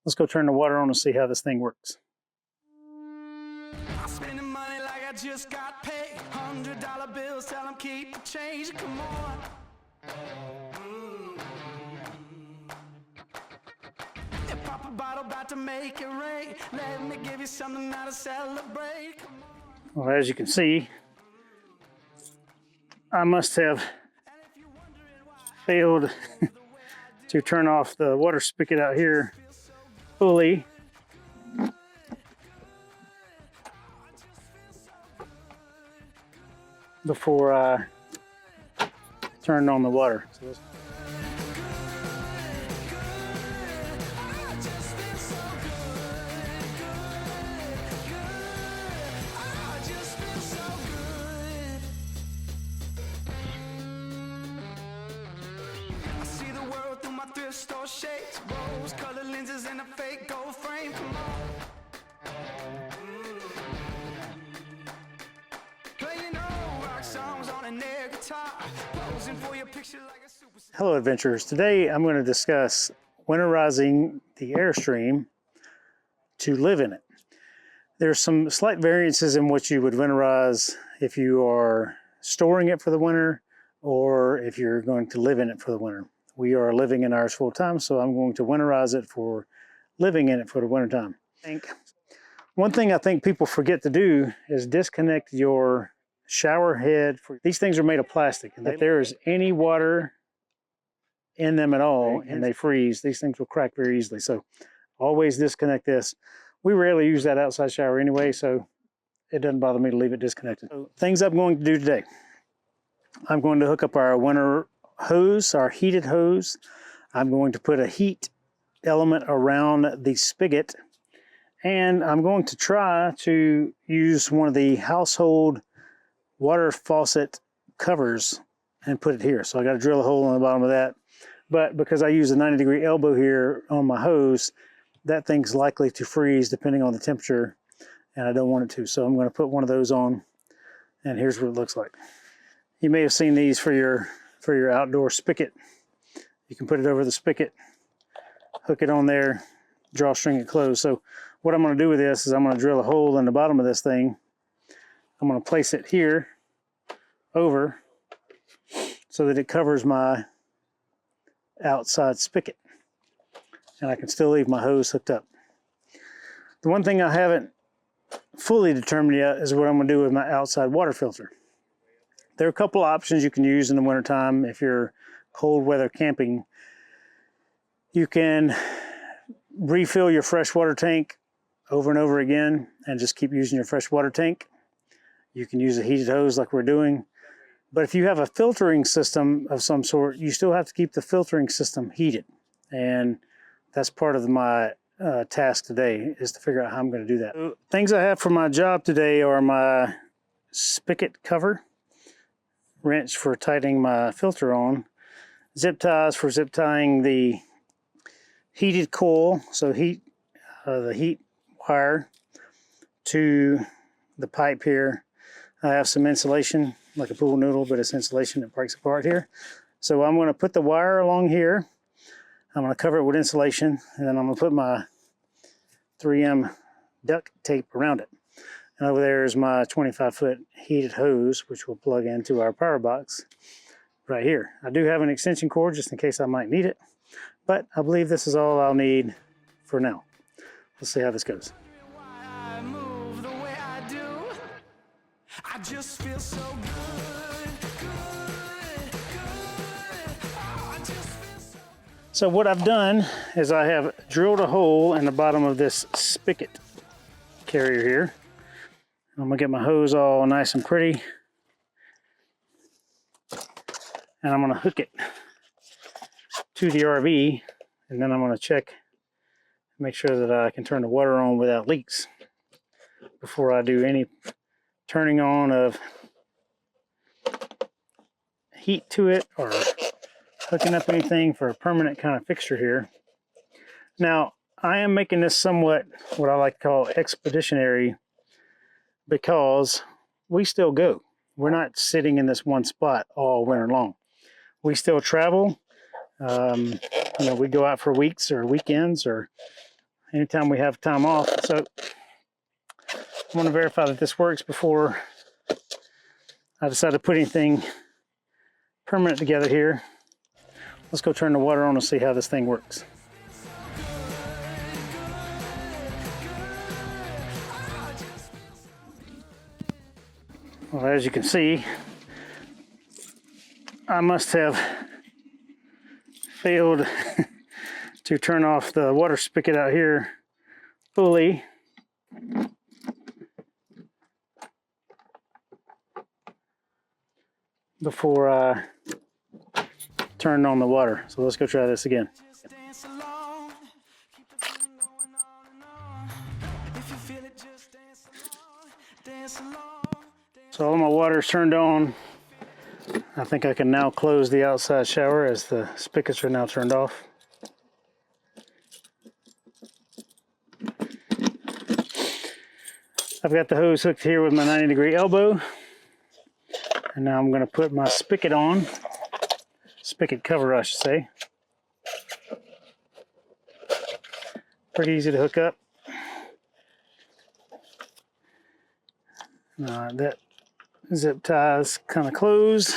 let's go turn the water on and see how this thing works. I'm spending money like I just got paid. $100 bills, tell them keep the change. Come on. Pop a bottle, about to make it rain. Let me give you something now to celebrate. Well, as you can see, I must have failed to turn off the water spigot out here fully. Before I turned on the water. Store shapes, rose colored lenses, and a fake gold frame. Come on. Playing old rock songs on an air guitar, posing for your picture like a superstar. Hello, adventurers. Today I'm going to discuss winterizing the Airstream to live in it. There's some slight variances in what you would winterize if you are storing it for the winter or if you're going to live in it for the winter. We are living in ours full time, so I'm going to winterize it for living in it for the winter time. One thing I think people forget to do is disconnect your shower head. These things are made of plastic, and if there is any water in them at all and they freeze, these things will crack very easily. So always disconnect this. We rarely use that outside shower anyway, so it doesn't bother me to leave it disconnected. So, things I'm going to do today. I'm going to hook up our winter hose, our heated hose. I'm going to put a heat element around the spigot, and I'm going to try to use one of the household water faucet covers and put it here. So I got to drill a hole in the bottom of that, but because I use a 90-degree elbow here on my hose, that thing's likely to freeze depending on the temperature, and I don't want it to. So I'm going to put one of those on, and here's what it looks like. You may have seen these for your outdoor spigot. You can put it over the spigot, hook it on there, drawstring it closed. So what I'm going to do with this is I'm going to drill a hole in the bottom of this thing. I'm going to place it here over so that it covers my outside spigot, and I can still leave my hose hooked up. The one thing I haven't fully determined yet is what I'm going to do with my outside water filter. There are a couple options you can use in the wintertime if you're cold weather camping. You can refill your freshwater tank over and over again and just keep using your freshwater tank. You can use a heated hose like we're doing. But if you have a filtering system of some sort, you still have to keep the filtering system heated. And that's part of my task today, is to figure out how I'm going to do that. So, things I have for my job today are my spigot cover, wrench for tightening my filter on, zip ties for zip tying the heated coil, so the heat wire to the pipe here. I have some insulation, like a pool noodle, but it's insulation that breaks apart here. So I'm going to put the wire along here. I'm going to cover it with insulation, and then I'm going to put my 3M duct tape around it. And over there is my 25-foot heated hose, which will plug into our power box right here. I do have an extension cord just in case I might need it, but I believe this is all I'll need for now. Let's see how this goes. I move the way I do. I just feel so good, good, good. Oh, I just feel so good. So what I've done is I have drilled a hole in the bottom of this spigot carrier here. I'm gonna get my hose all nice and pretty, and I'm gonna hook it to the RV, and then I'm gonna check, make sure that I can turn the water on without leaks before I do any turning on of heat to it or hooking up anything for a permanent kind of fixture here. Now, I am making this somewhat what I like to call expeditionary, because we still go. We're not sitting in this one spot all winter long. We still travel. We go out for weeks or weekends or anytime we have time off. So I want to verify that this works before I decide to put anything permanent together here. Let's go turn the water on and see how this thing works. Well, as you can see, I must have failed to turn off the water spigot out here fully. Before I turned on the water. So let's go try this again. So all my water's turned on. I think I can now close the outside shower as the spigots are now turned off. I've got the hose hooked here with my 90-degree elbow. And now I'm going to put my spigot on. Spigot cover, I should say. Pretty easy to hook up. That zip tie is kind of closed.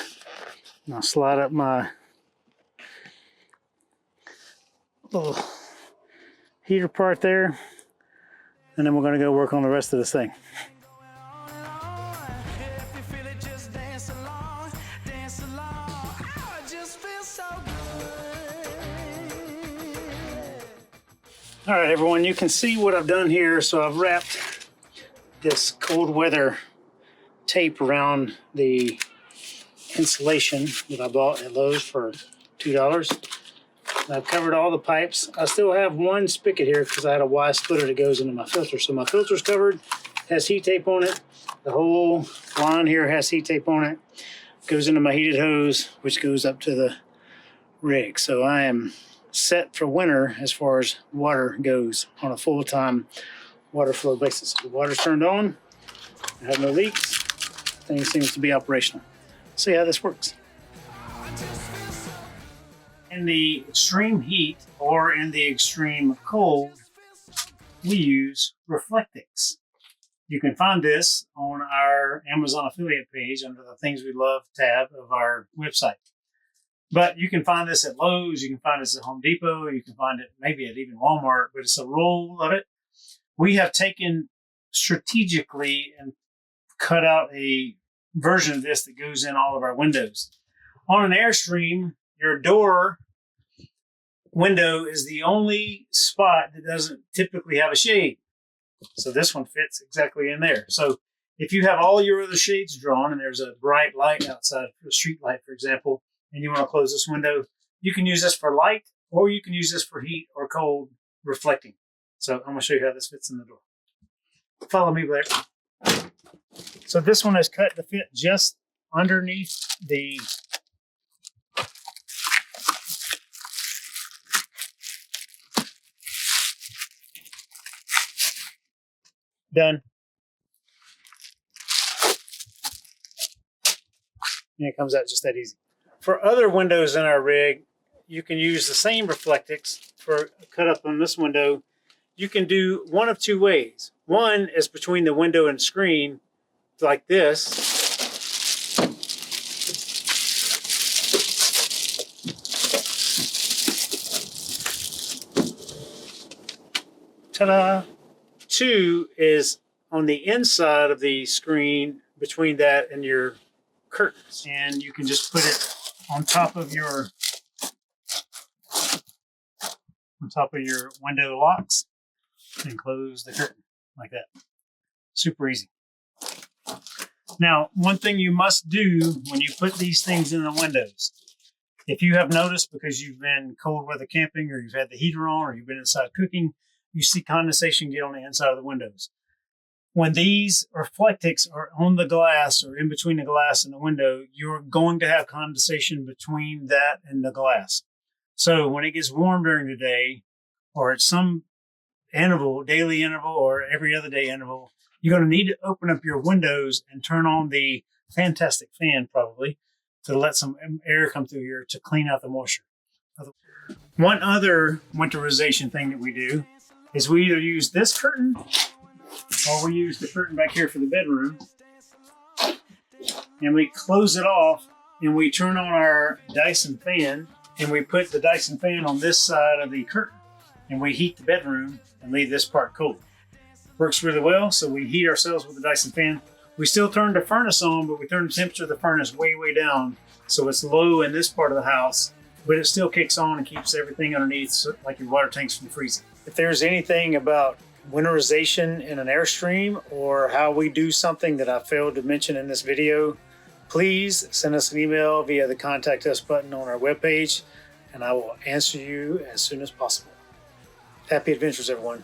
And I'll slide up my little heater part there. And then we're going to go work on the rest of this thing. All right, everyone, you can see what I've done here. So I've wrapped this cold weather tape around the insulation that I bought at Lowe's for $2. I've covered all the pipes. I still have one spigot here because I had a Y splitter that goes into my filter. So my filter's covered, has heat tape on it. The whole line here has heat tape on it. Goes into my heated hose, which goes up to the rig. So I am set for winter as far as water goes on a full-time water flow basis. The water's turned on. I have no leaks. Thing seems to be operational. Let's see how this works. In the extreme heat or in the extreme cold, we use Reflectix. You can find this on our Amazon affiliate page under the Things We Love tab of our website. But you can find this at Lowe's, you can find this at Home Depot, you can find it maybe at even Walmart, but it's a roll of it. We have taken strategically and cut out a version of this that goes in all of our windows. On an Airstream, your door window is the only spot that doesn't typically have a shade. So this one fits exactly in there. So if you have all your other shades drawn and there's a bright light outside, a street light, for example, and you want to close this window, you can use this for light, or you can use this for heat or cold reflecting. So I'm going to show you how this fits in the door. Follow me, Blair. So this one is cut to fit just underneath the done. And it comes out just that easy. For other windows in our rig, you can use the same Reflectix for cut up on this window. You can do one of two ways. One is between the window and screen, like this. Ta-da! Two is on the inside of the screen between that and your curtains. And you can just put it on top of your window locks and close the curtain like that. Super easy. Now, one thing you must do when you put these things in the windows, if you have noticed because you've been cold weather camping or you've had the heater on or you've been inside cooking, you see condensation get on the inside of the windows. When these Reflectix are on the glass or in between the glass and the window, you're going to have condensation between that and the glass. So when it gets warm during the day or at some interval, daily interval or every other day interval, you're going to need to open up your windows and turn on the fantastic fan probably to let some air come through here to clean out the moisture. One other winterization thing that we do is we either use this curtain or we use the curtain back here for the bedroom, and we close it off and we turn on our Dyson fan and we put the Dyson fan on this side of the curtain and we heat the bedroom and leave this part cold. Works really well, so we heat ourselves with the Dyson fan. We still turn the furnace on, but we turn the temperature of the furnace way, way down, so it's low in this part of the house, but it still kicks on and keeps everything underneath, so, like your water tanks from freezing. If there's anything about winterization in an Airstream or how we do something that I failed to mention in this video, please send us an email via the Contact Us button on our webpage, and I will answer you as soon as possible. Happy adventures, everyone.